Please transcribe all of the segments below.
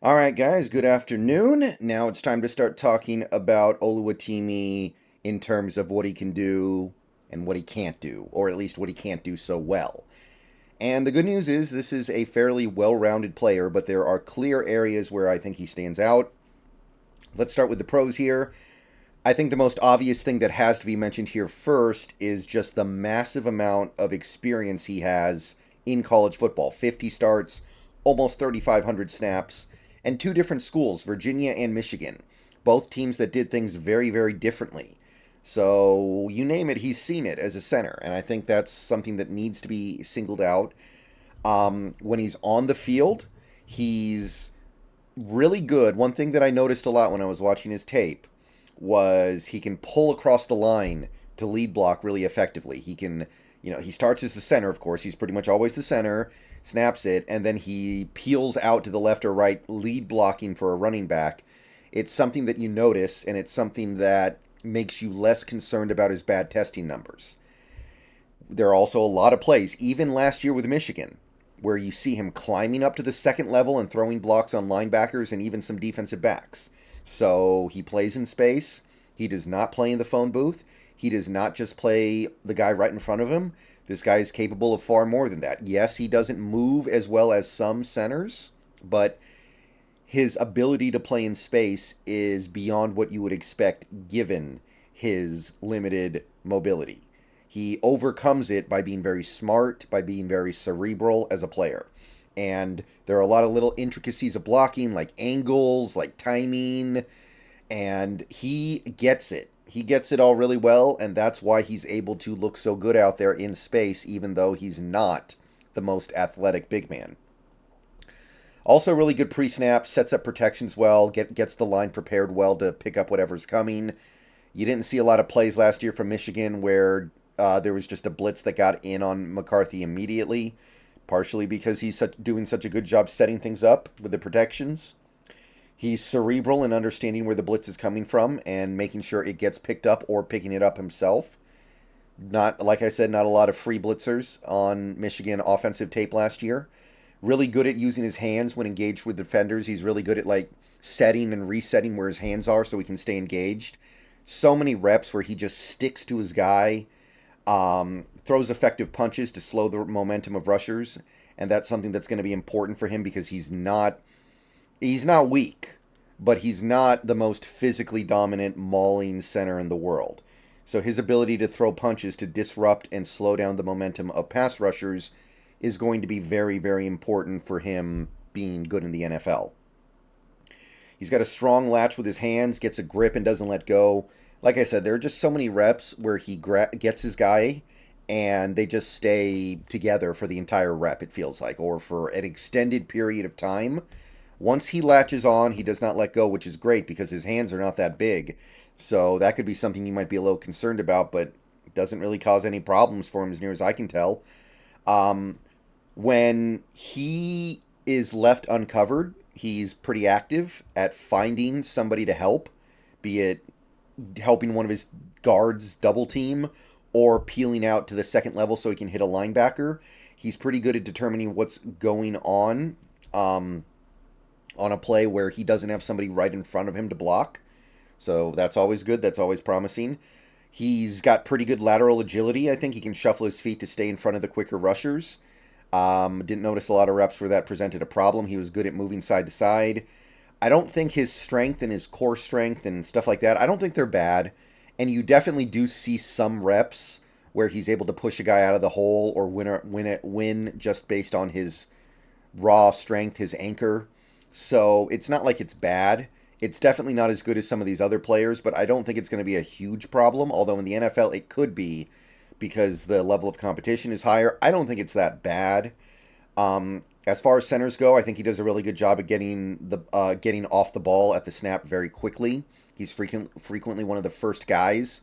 All right, guys, good afternoon. Now it's time to start talking about Oluwatimi in terms of what he can do and what he can't do, or at least what he can't do so well. And the good news is this is a fairly well-rounded player, but there are clear areas where I think he stands out. Let's start with the pros here. I think the most obvious thing that has to be mentioned here first is just the massive amount of experience he has in college football. 50 starts, almost 3,500 snaps, and two different schools, Virginia and Michigan. Both teams that did things very, very differently. So you name it, he's seen it as a center, and I think that's something that needs to be singled out. When he's on the field, he's really good. One thing that I noticed a lot when I was watching his tape was he can pull across the line to lead block really effectively. He can, he starts as the center, of course. He's pretty much always the center, snaps it, and then he peels out to the left or right, lead blocking for a running back. It's something that you notice, and it's something that makes you less concerned about his bad testing numbers. There are also a lot of plays, even last year with Michigan, where you see him climbing up to the second level and throwing blocks on linebackers and even some defensive backs. So he plays in space. He does not play in the phone booth. He does not just play the guy right in front of him. This guy is capable of far more than that. Yes, he doesn't move as well as some centers, but his ability to play in space is beyond what you would expect given his limited mobility. He overcomes it by being very smart, by being very cerebral as a player. And there are a lot of little intricacies of blocking, like angles, like timing, and he gets it. He gets it all really well, and that's why he's able to look so good out there in space, even though he's not the most athletic big man. Also, really good pre-snap, sets up protections well, gets the line prepared well to pick up whatever's coming. You didn't see a lot of plays last year from Michigan where there was just a blitz that got in on McCarthy immediately, partially because he's doing such a good job setting things up with the protections. He's cerebral in understanding where the blitz is coming from and making sure it gets picked up or picking it up himself. Not, like I said, not a lot of free blitzers on Michigan offensive tape last year. Really good at using his hands when engaged with defenders. He's really good at setting and resetting where his hands are so he can stay engaged. So many reps where he just sticks to his guy, throws effective punches to slow the momentum of rushers, and that's something that's going to be important for him because he's not weak, but he's not the most physically dominant mauling center in the world. So his ability to throw punches to disrupt and slow down the momentum of pass rushers is going to be very, very important for him being good in the NFL. He's got a strong latch with his hands, gets a grip and doesn't let go. Like I said, there are just so many reps where he gets his guy and they just stay together for the entire rep, it feels like, or for an extended period of time. Once he latches on, he does not let go, which is great because his hands are not that big. So that could be something you might be a little concerned about, but it doesn't really cause any problems for him as near as I can tell. When he is left uncovered, he's pretty active at finding somebody to help, be it helping one of his guards double team or peeling out to the second level so he can hit a linebacker. He's pretty good at determining what's going on a play where he doesn't have somebody right in front of him to block. So that's always good. That's always promising. He's got pretty good lateral agility. I think he can shuffle his feet to stay in front of the quicker rushers. Didn't notice a lot of reps where that presented a problem. He was good at moving side to side. I don't think his strength and his core strength and stuff like that, I don't think they're bad. And you definitely do see some reps where he's able to push a guy out of the hole or win just based on his raw strength, his anchor. So it's not like it's bad. It's definitely not as good as some of these other players, but I don't think it's going to be a huge problem, although in the NFL it could be because the level of competition is higher. I don't think it's that bad. As far as centers go, I think he does a really good job at getting off the ball at the snap very quickly. He's frequently one of the first guys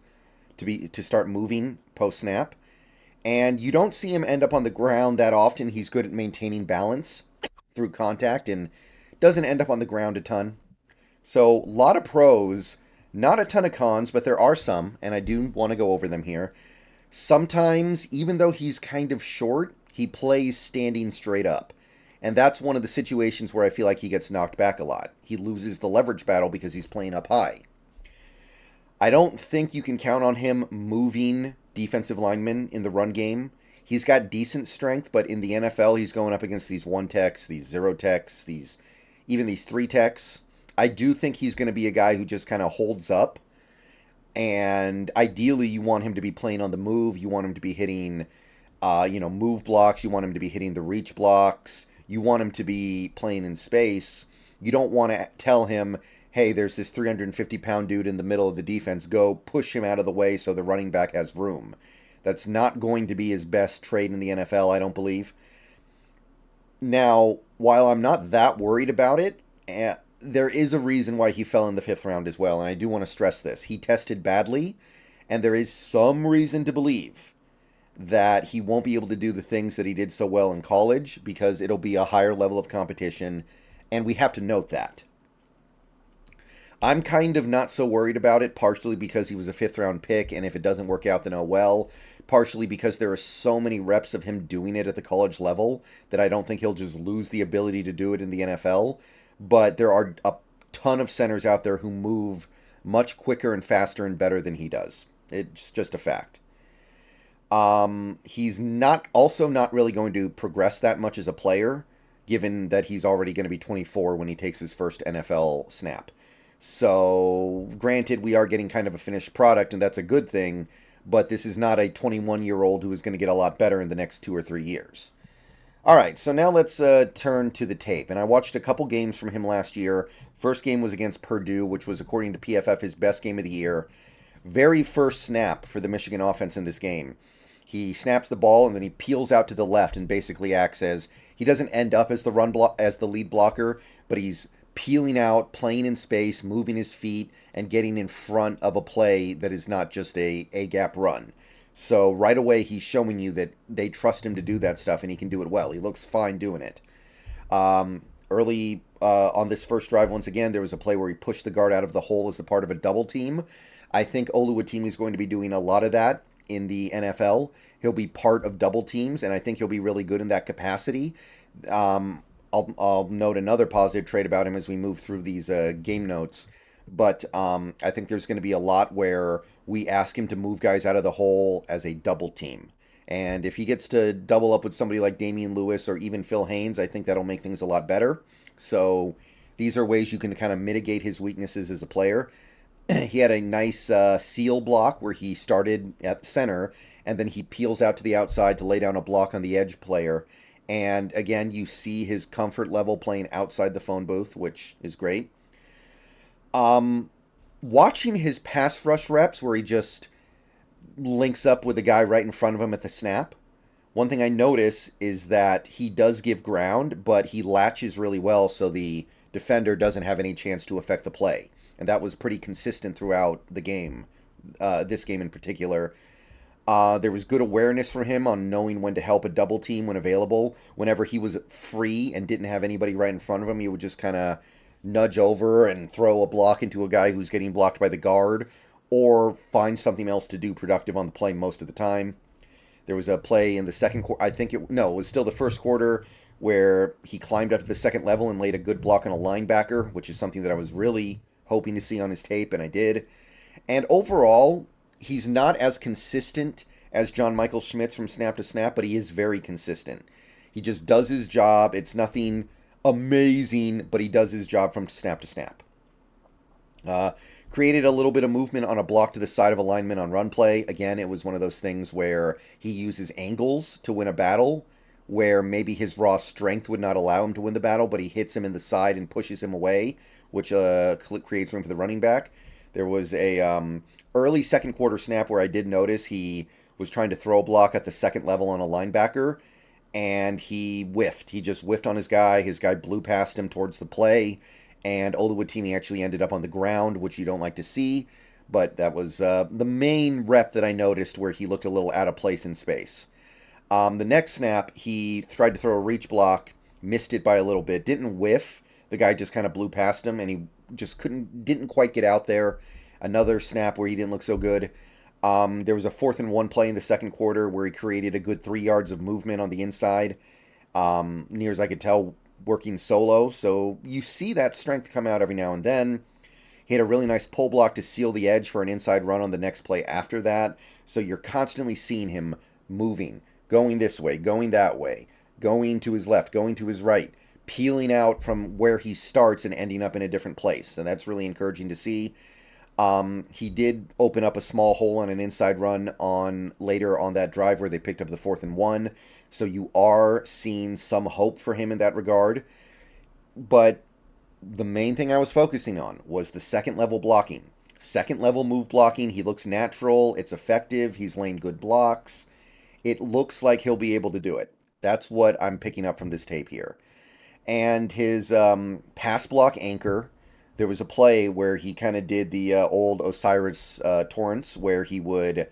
to start moving post snap, and you don't see him end up on the ground that often. He's good at maintaining balance through contact and doesn't end up on the ground a ton. So, a lot of pros, not a ton of cons, but there are some, and I do want to go over them here. Sometimes, even though he's kind of short, he plays standing straight up. And that's one of the situations where I feel like he gets knocked back a lot. He loses the leverage battle because he's playing up high. I don't think you can count on him moving defensive linemen in the run game. He's got decent strength, but in the NFL, he's going up against these 1-techs, these 0-techs, even these 3-techs. I do think he's going to be a guy who just kind of holds up. And ideally, you want him to be playing on the move. You want him to be hitting, move blocks. You want him to be hitting the reach blocks. You want him to be playing in space. You don't want to tell him, hey, there's this 350-pound dude in the middle of the defense. Go push him out of the way so the running back has room. That's not going to be his best trade in the NFL, I don't believe. Now, while I'm not that worried about it, there is a reason why he fell in the 5th round as well, and I do want to stress this. He tested badly, and there is some reason to believe that he won't be able to do the things that he did so well in college because it'll be a higher level of competition, and we have to note that. I'm kind of not so worried about it, partially because he was a 5th-round pick, and if it doesn't work out, then oh well. Partially because there are so many reps of him doing it at the college level that I don't think he'll just lose the ability to do it in the NFL. But there are a ton of centers out there who move much quicker and faster and better than he does. It's just a fact. He's not really going to progress that much as a player, given that he's already going to be 24 when he takes his first NFL snap. So, granted, we are getting kind of a finished product, and that's a good thing, but this is not a 21-year-old who is going to get a lot better in the next 2 or 3 years. All right, so now let's turn to the tape. And I watched a couple games from him last year. First game was against Purdue, which was, according to PFF, his best game of the year. Very first snap for the Michigan offense in this game. He snaps the ball, and then he peels out to the left and basically acts as... He doesn't end up as the lead blocker, but he's peeling out, playing in space, moving his feet, and getting in front of a play that is not just a gap run. So right away, he's showing you that they trust him to do that stuff, and he can do it well. He looks fine doing it. Early on this first drive, once again, there was a play where he pushed the guard out of the hole as a part of a double team. I think Oluwatimi is going to be doing a lot of that in the NFL. He'll be part of double teams, and I think he'll be really good in that capacity. I'll note another positive trait about him as we move through these game notes. But I think there's going to be a lot where we ask him to move guys out of the hole as a double team. And if he gets to double up with somebody like Damian Lewis or even Phil Haynes, I think that'll make things a lot better. So these are ways you can kind of mitigate his weaknesses as a player. He had a nice seal block where he started at center, and then he peels out to the outside to lay down a block on the edge player. And again, you see his comfort level playing outside the phone booth, which is great. Watching his pass rush reps where he just links up with the guy right in front of him at the snap, one thing I notice is that he does give ground, but he latches really well so the defender doesn't have any chance to affect the play. And that was pretty consistent throughout the game, this game in particular. There was good awareness from him on knowing when to help a double team when available. Whenever he was free and didn't have anybody right in front of him, he would just kind of nudge over and throw a block into a guy who's getting blocked by the guard, or find something else to do productive on the play most of the time. There was a play in the second quarter, it was still the first quarter, where he climbed up to the second level and laid a good block on a linebacker, which is something that I was really hoping to see on his tape, and I did. And overall, he's not as consistent as John Michael Schmitz from snap to snap, but he is very consistent. He just does his job. It's nothing amazing, but he does his job from snap to snap. Created a little bit of movement on a block to the side of a lineman on run play. Again, it was one of those things where he uses angles to win a battle, where maybe his raw strength would not allow him to win the battle, but he hits him in the side and pushes him away, which creates room for the running back. There was a early second quarter snap where I did notice he was trying to throw a block at the second level on a linebacker, and he whiffed. He just whiffed on his guy. His guy blew past him towards the play, and Oluwatimi actually ended up on the ground, which you don't like to see, but that was the main rep that I noticed where he looked a little out of place in space. The next snap, he tried to throw a reach block, missed it by a little bit, didn't whiff. The guy just kind of blew past him, and he just didn't quite get out there. Another snap where he didn't look so good. There was a 4th and 1 play in the second quarter where he created a good 3 yards of movement on the inside. near as I could tell, working solo. So you see that strength come out every now and then. He had a really nice pull block to seal the edge for an inside run on the next play after that. So you're constantly seeing him moving, going this way, going that way, going to his left, going to his right, peeling out from where he starts and ending up in a different place. And that's really encouraging to see. He did open up a small hole on an inside run on later on that drive where they picked up the 4th and 1. So you are seeing some hope for him in that regard. But the main thing I was focusing on was the second level blocking. Second level move blocking, he looks natural, it's effective, he's laying good blocks. It looks like he'll be able to do it. That's what I'm picking up from this tape here. And his pass block anchor, there was a play where he kind of did the old Osiris Torrance, where he would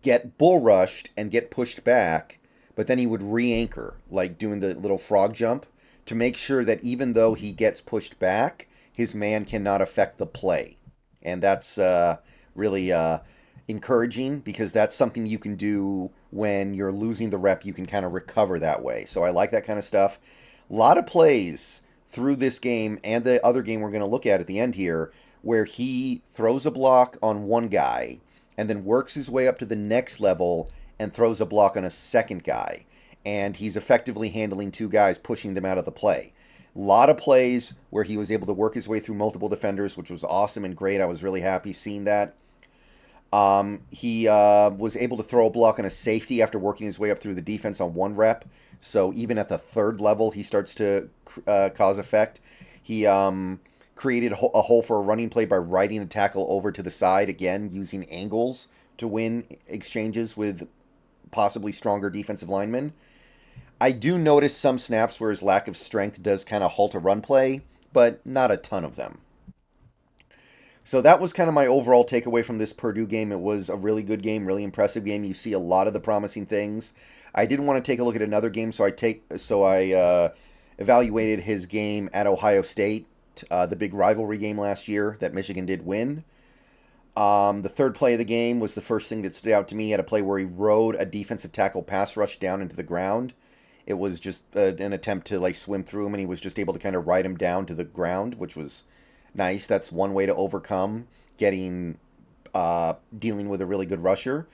get bull rushed and get pushed back, but then he would re-anchor, like doing the little frog jump, to make sure that even though he gets pushed back, his man cannot affect the play. And that's really encouraging, because that's something you can do when you're losing the rep. You can kind of recover that way. So I like that kind of stuff. A lot of plays through this game and the other game we're going to look at the end here, where he throws a block on one guy and then works his way up to the next level and throws a block on a second guy. And he's effectively handling two guys, pushing them out of the play. A lot of plays where he was able to work his way through multiple defenders, which was awesome and great. I was really happy seeing that. He was able to throw a block on a safety after working his way up through the defense on one rep. So even at the third level, he starts to cause effect. He created a hole for a running play by riding a tackle over to the side, again, using angles to win exchanges with possibly stronger defensive linemen. I do notice some snaps where his lack of strength does kind of halt a run play, but not a ton of them. So that was kind of my overall takeaway from this Purdue game. It was a really good game, really impressive game. You see a lot of the promising things. I did want to take a look at another game, so I evaluated his game at Ohio State, the big rivalry game last year that Michigan did win. The third play of the game was the first thing that stood out to me. He had a play where he rode a defensive tackle pass rush down into the ground. It was just an attempt to like swim through him, and he was just able to kind of ride him down to the ground, which was nice. That's one way to overcome dealing with a really good rusher.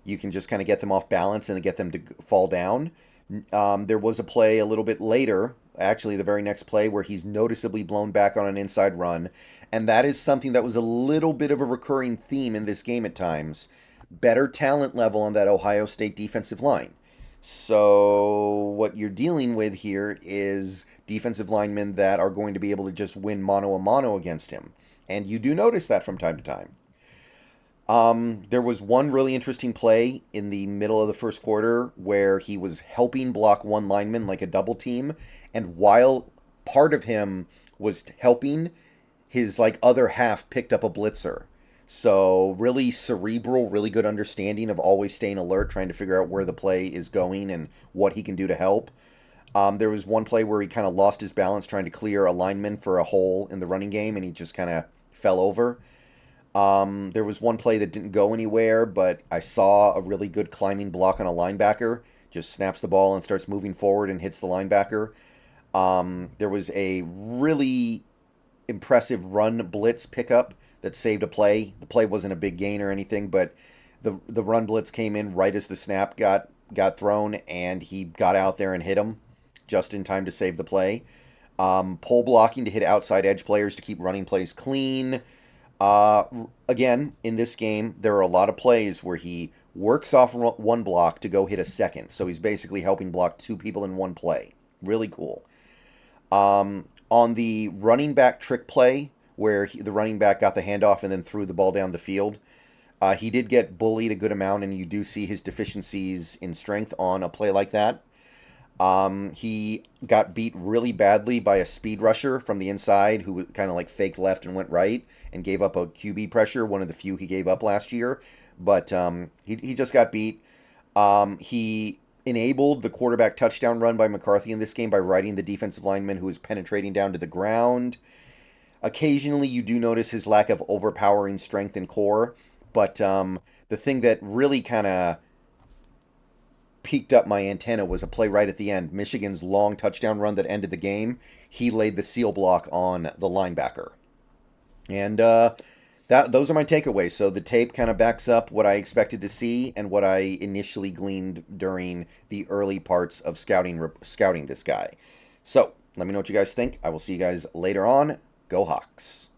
You can just kind of get them off balance and get them to fall down. There was a play a little bit later, actually the very next play, where he's noticeably blown back on an inside run. And that is something that was a little bit of a recurring theme in this game at times. Better talent level on that Ohio State defensive line. So what you're dealing with here is defensive linemen that are going to be able to just win mano-a-mano against him. And you do notice that from time to time. There was one really interesting play in the middle of the first quarter where he was helping block one lineman like a double team. And while part of him was helping, his like other half picked up a blitzer. So really cerebral, really good understanding of always staying alert, trying to figure out where the play is going and what he can do to help. There was one play where he kind of lost his balance trying to clear a lineman for a hole in the running game, and he just kind of fell over. There was one play that didn't go anywhere, but I saw a really good climbing block on a linebacker. Just snaps the ball and starts moving forward and hits the linebacker. There was a really impressive run blitz pickup that saved a play. The play wasn't a big gain or anything, but the run blitz came in right as the snap got thrown, and he got out there and hit him just in time to save the play. Pole blocking to hit outside edge players to keep running plays clean. Again, in this game, there are a lot of plays where he works off one block to go hit a second. So he's basically helping block two people in one play. Really cool. On the running back trick play, where the running back got the handoff and then threw the ball down the field, he did get bullied a good amount, and you do see his deficiencies in strength on a play like that. He got beat really badly by a speed rusher from the inside who kind of like faked left and went right and gave up a QB pressure, one of the few he gave up last year. But he just got beat. He enabled the quarterback touchdown run by McCarthy in this game by riding the defensive lineman who was penetrating down to the ground. Occasionally, you do notice his lack of overpowering strength and core, but the thing that really kind of peaked up my antenna was a play right at the end. Michigan's long touchdown run that ended the game. He laid the seal block on the linebacker. And those are my takeaways. So the tape kind of backs up what I expected to see and what I initially gleaned during the early parts of scouting this guy. So let me know what you guys think. I will see you guys later on. Go Hawks.